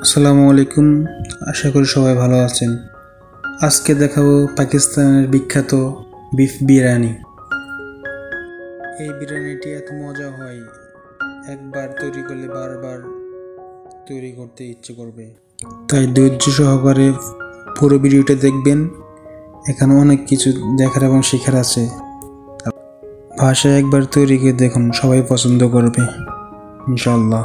আসসালামু আলাইকুম। আশা করি সবাই ভালো আছেন। আজকে দেখাবো পাকিস্তানের বিখ্যাত বিফ বিরিয়ানি। এই বিরিয়ানিটি এত মজা হয়, একবার তৈরি করলে বারবার তৈরি করতে ইচ্ছে করবে। তাই ধৈর্য সহকারে পুরো ভিডিওটা দেখবেন। এখানে অনেক কিছু দেখার এবং শেখার আছে। ভাষায় একবার তৈরি করে দেখুন, সবাই পছন্দ করবে ইনশাআল্লাহ।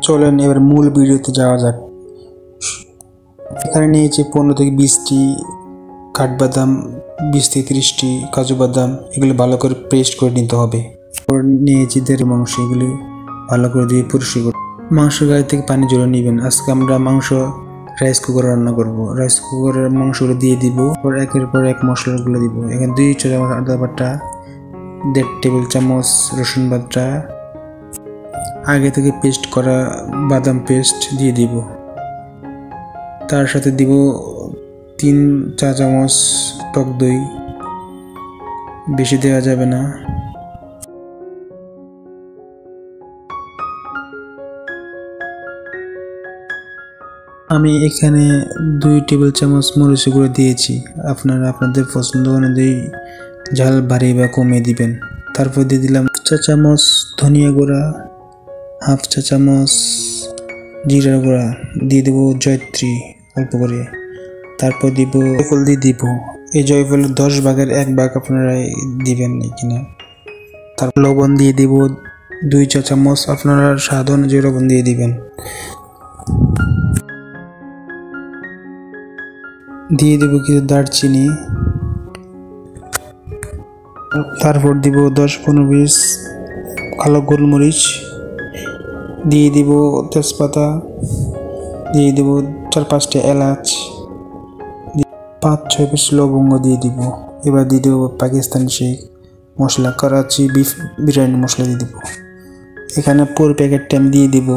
চলেন এবার মূল ভিডিওতে যাওয়া যাক। এখানে নিয়েছি 15 থেকে 20টি কাঠবাদাম, 20 থেকে 30টি কাজু বাদাম। এগুলো ভালো করে পেস্ট করে নিতে হবে। নিয়েছি দেড় মাংস, এগুলি ভালো করে দিয়ে পরিষ্কার করে মাংস গায়ে থেকে পানি জড়িয়ে নেবেন। আজকে আমরা মাংস রাইস কুকারে রান্না করব। রাইস কুকারের মাংসগুলো দিয়ে দিব, একের পর এক মশলাগুলো দিব। এখানে 2 চা চামচ আদা বাটা, 1.5 টেবিল চামচ রসুন বাটা, আগে থেকে পেস্ট করা বাদাম পেস্ট দিয়ে দিব। তার সাথে দিব 3 চা চামচ টক দই, বেশি দেওয়া যাবে না। আমি এখানে 2 টেবিল চামচ মরিচ গুঁড়ো দিয়েছি। আপনারা আপনাদের পছন্দ অনুযায়ী ঝাল বাড়িয়ে বা কমিয়ে দিবেন। তারপর দিয়ে দিলাম 1 চা চামচ ধনিয়া গুঁড়া, 1/2 চা চামচ জিরা গুঁড়া, দিয়ে দেবো জয়ত্রী অল্প করে। তারপর দিব জয়ফল দিয়ে দিব। এই জয়ফলের 10 ভাগের 1 ভাগ আপনারা দিবেন এখানে। তারপর লবণ দিয়ে দিব 2 চা চামচ, আপনারা স্বাদ অনুযায়ী লবণ দিয়ে দিবেন। দিয়ে দেব কিছু দারচিনি। তারপর দিব 10-15 পিস কালো গোলমরিচ, দিয়ে দিব তেজপাতা, দিয়ে দিব 4-5টা এলাচ, 5-6 পিস লবঙ্গ দিয়ে দিব। এবার দিয়ে দেবো পাকিস্তানি সেই মশলা, করাচি বিফ বিরিয়ানি মশলা দিয়ে দিব। এখানে পুরো প্যাকেটটা আমি দিয়ে দিব।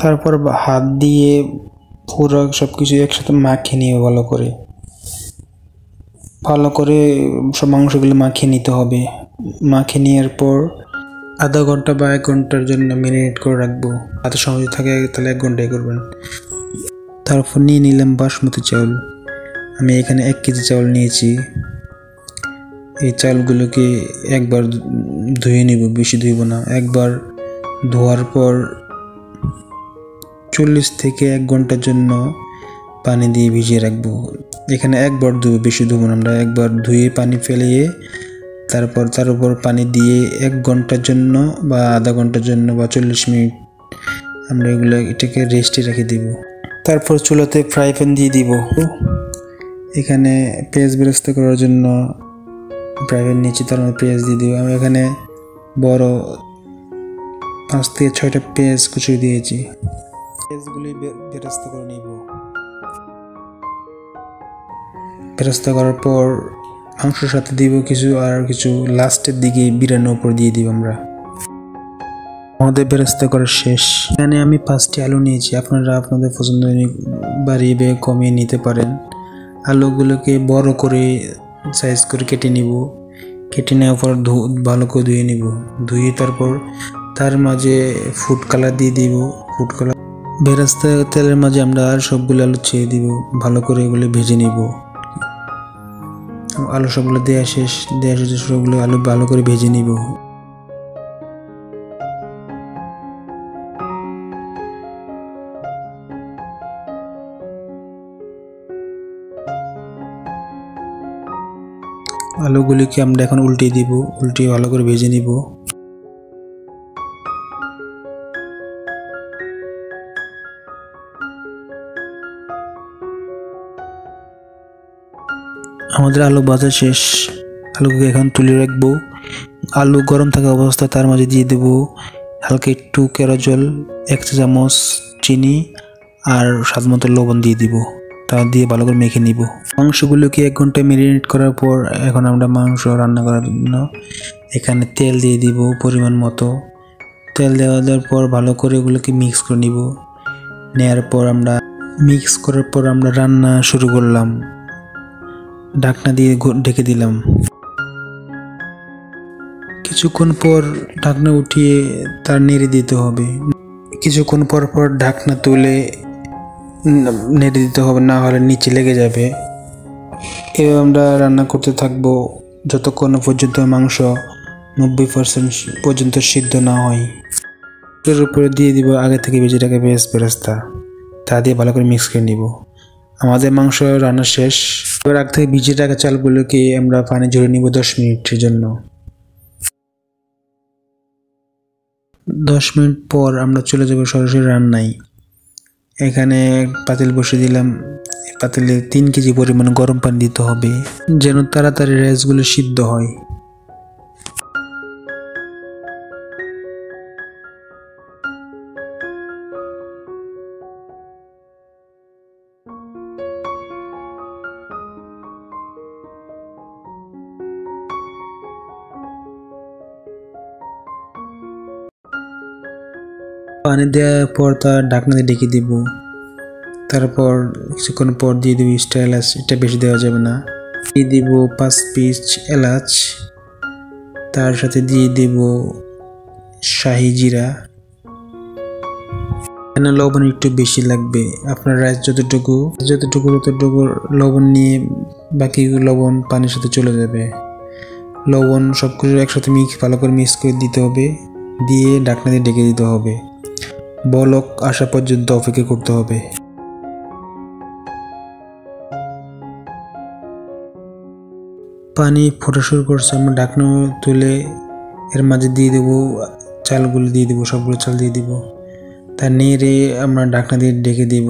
তারপর হাত দিয়ে পুরো সব কিছু একসাথে মাখিয়ে নিয়ে ভালো করে সব মাংসগুলো মাখিয়ে নিতে হবে। মাখিয়ে নেওয়ার পর আধা ঘন্টা বা 1 ঘন্টার জন্য ম্যারিনেট করে রাখবো। হাতে সময় থাকে তাহলে 1 ঘন্টায় করবেন। তারপর নিয়ে নিলাম বাসমতি চাউল। আমি এখানে 1 কেজি চাউল নিয়েছি। এই চাউলগুলোকে একবার ধুয়ে নিব, বেশি ধুইব না। একবার ধোয়ার পর 40 থেকে 1 ঘন্টার জন্য পানি দিয়ে ভিজিয়ে রাখবো। এখানে একবার ধুবো, বেশি ধুবো না। আমরা একবার ধুয়ে পানি ফেলিয়ে তারপর তার উপর পানি দিয়ে 1 ঘন্টার জন্য বা আধা ঘন্টার জন্য বা 40 মিনিট আমরা এটাকে রেস্টে রেখে দিব। তারপর চুলাতে ফ্রাই প্যান দিয়ে দিব। এখানে পেঁয়াজ বেরেস্তা করার জন্য ফ্রাই প্যান নিয়েছি, তার মধ্যে পেঁয়াজ দিয়ে দিব। আমি এখানে বড় 5 থেকে 6টা পেঁয়াজ কুচি দিয়েছি। পেঁয়াজগুলি বেরেস্তা করে নিব। বেরেস্তা করার পর মাংসের সাথে দিব কিছু, আর কিছু লাস্টের দিকে বিরিয়ানির উপর দিয়ে দিব আমরা। আমাদের বেরেস্তা করা শেষ। এখানে আমি 5টি আলু নিয়েছি। আপনারা আপনাদের পছন্দ বাড়িয়ে কমিয়ে নিতে পারেন। আলুগুলোকে বড় করে সাইজ করে কেটে নিব। কেটে নেওয়ার পর ভালো করে ধুয়ে নিব। ধুয়ে তারপর তার মাঝে ফুড কালার দিয়ে দিব। ফুড কালার বেরেস্তা তেলের মাঝে আমরা আর সবগুলো আলু ছেড়ে দিব। ভালো করে এগুলো ভেজে নিব। আলু সবগুলো দেওয়া শেষ সবগুলো আলু ভালো করে ভেজে নিব। আলুগুলিকে আমরা এখন উল্টিয়ে দিব। উল্টিয়ে ভালো করে ভেজে নিব। আমাদের আলু ভাজা শেষ। আলুকে এখন তুলে রাখবো। আলু গরম থাকা অবস্থায় তার মাঝে দিয়ে দেব হালকা একটু কেওড়া জল, 1 চা চামচ চিনি আর স্বাদ মতো লবণ দিয়ে দিব। তা দিয়ে ভালো করে মেখে নিব। মাংসগুলোকে 1 ঘন্টা ম্যারিনেট করার পর এখন আমরা মাংস রান্না করার জন্য এখানে তেল দিয়ে দিব পরিমাণ মতো। তেল দেওয়ার পর ভালো করে এগুলোকে মিক্স করে নিব। নেয়ার পর আমরা মিক্স করার পর আমরা রান্না শুরু করলাম। ঢাকনা দিয়ে ঢেকে দিলাম। কিছুক্ষণ পর ঢাকনা উঠিয়ে তার নেড়ে দিতে হবে। কিছুক্ষণ পর পর ঢাকনা তুলে নেড়ে দিতে হবে, না হলে নিচে লেগে যাবে। এভাবে আমরা রান্না করতে থাকবো যতক্ষণ পর্যন্ত মাংস 90% পর্যন্ত সিদ্ধ না হয়। এর উপরে দিয়ে দিব আগে থেকে ভেজে রাখা পেঁয়াজ বেরেস্তা, তা দিয়ে ভালো করে মিক্স করে নিব। আমাদের মাংস রান্না শেষ। এবার আগে থেকে ভিজিয়ে রাখা চালগুলোকে আমরা পানি ঝরিয়ে নিব 10 মিনিটের জন্য। 10 মিনিট পর আমরা চলে যাব সরাসরি রান্নায়। এখানে পাতিল বসিয়ে দিলাম। পাতিলে 3 কেজি পরিমাণ গরম পানি দিতে হবে, যেন তাড়াতাড়ি রাইসগুলো সিদ্ধ হয়। পানি দেওয়ার পর তার ঢাকনা দিয়ে ঢেকে দিব। তারপর কিছুক্ষণ পর দিয়ে দিব স্টার এলাচ, এটা বেশি দেওয়া যাবে না। দিয়ে দিব 5 পিস এলাচ, তার সাথে দিয়ে দেব শাহি জিরা। এখানে লবণ একটু বেশি লাগবে। আপনার রাইস যতটুকু লবণ নিয়ে বাকি লবণ পানির সাথে চলে যাবে। লবণ সব কিছু একসাথে ভালো করে মিক্স করে দিতে হবে, দিয়ে ঢাকনা দিয়ে ঢেকে দিতে হবে। বলক আসা পর্যন্ত অপেক্ষা করতে হবে। পানি ফোটা শুরু করছে, আমরা ঢাকনা তুলে এর মাঝে দিয়ে দেবো চালগুলো, দিয়ে দেবো সবগুলো চাল দিয়ে দিব। তা নেড়ে আমরা ঢাকনা দিয়ে ঢেকে দেব।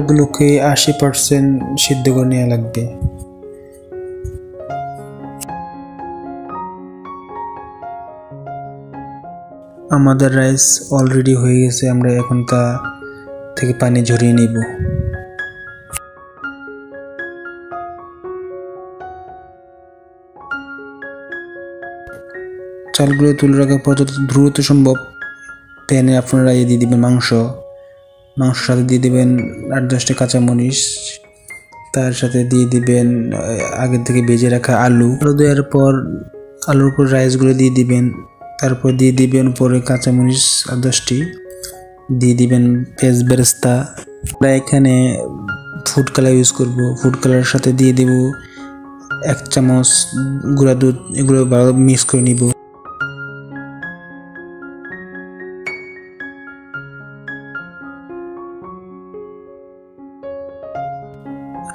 গুলোকে 80% সিদ্ধ করে নেওয়া লাগবে। আমাদের রাইস অলরেডি হয়ে গেছে, আমরা এখন তা থেকে পানি ঝরিয়ে নিব। চালগুলো তুলে রাখার পর যত দ্রুত সম্ভব প্যানে আপনারা দিয়ে দিবেন মাংসের সাথে দিয়ে দিবেন 8-10টা কাঁচামরিচ, তার সাথে দিয়ে দিবেন আগে থেকে ভেজে রাখা আলু। দেওয়ার পর আলুর উপর রাইসগুলো দিয়ে দিবেন। তারপর দিয়ে দিবেন উপরে কাঁচামরিচ 10টি, দিয়ে দিবেন পেঁয়াজ বেরেস্তা। আমরা এখানে ফুড কালার ইউজ করব। ফুড কালারের সাথে দিয়ে দেব 1 চামচ গুঁড়া দুধ। এগুলো ভালো মিক্স করে নিব।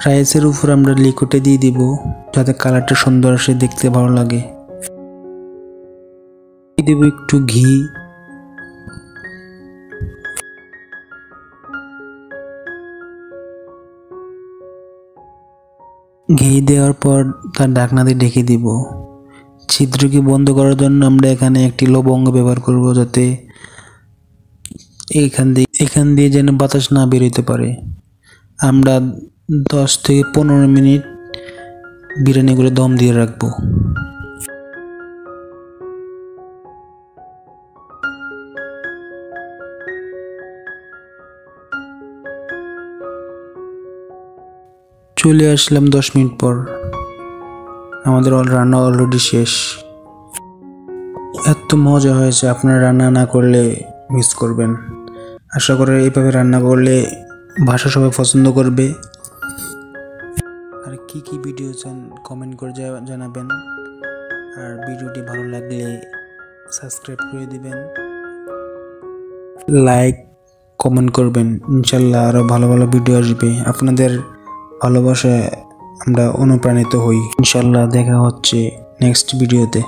রাইসের উপর আমরা লিকুইডে দিয়ে দিব, যাতে কালারটা সুন্দর আসে, দেখতে ভালো লাগে। দিয়ে দেব একটু ঘি। ঘি দেওয়ার পর তার ঢাকনা দিয়ে ঢেকে দিব। ছিদ্রকে বন্ধ করার জন্য আমরা এখানে একটি লবঙ্গ ব্যবহার করব, যাতে এখান দিয়ে যেন বাতাস না বেরোতে পারে। আমরা 10 থেকে 15 মিনিট বিরিয়ানিগুলো দম দিয়ে রাখবো। চলে আসলাম 10 মিনিট পর। আমাদের রান্না অলরেডি শেষ। এত মজা হয়েছে, আপনারা রান্না না করলে মিস করবেন। আশা করি এইভাবে রান্না করলে ভাষা সবাই পছন্দ করবে। আর কি ভিডিও চান কমেন্ট করে জানাবেন। আর ভিডিওটি ভালো লাগলে সাবস্ক্রাইব করে দিবেন, লাইক কমেন্ট করবেন। ইনশাল্লাহ আরও ভালো ভালো ভিডিও আসবে। আপনাদের ভালোবাসায় আমরা অনুপ্রাণিত হই। ইনশাল্লাহ দেখা হচ্ছে নেক্সট ভিডিওতে।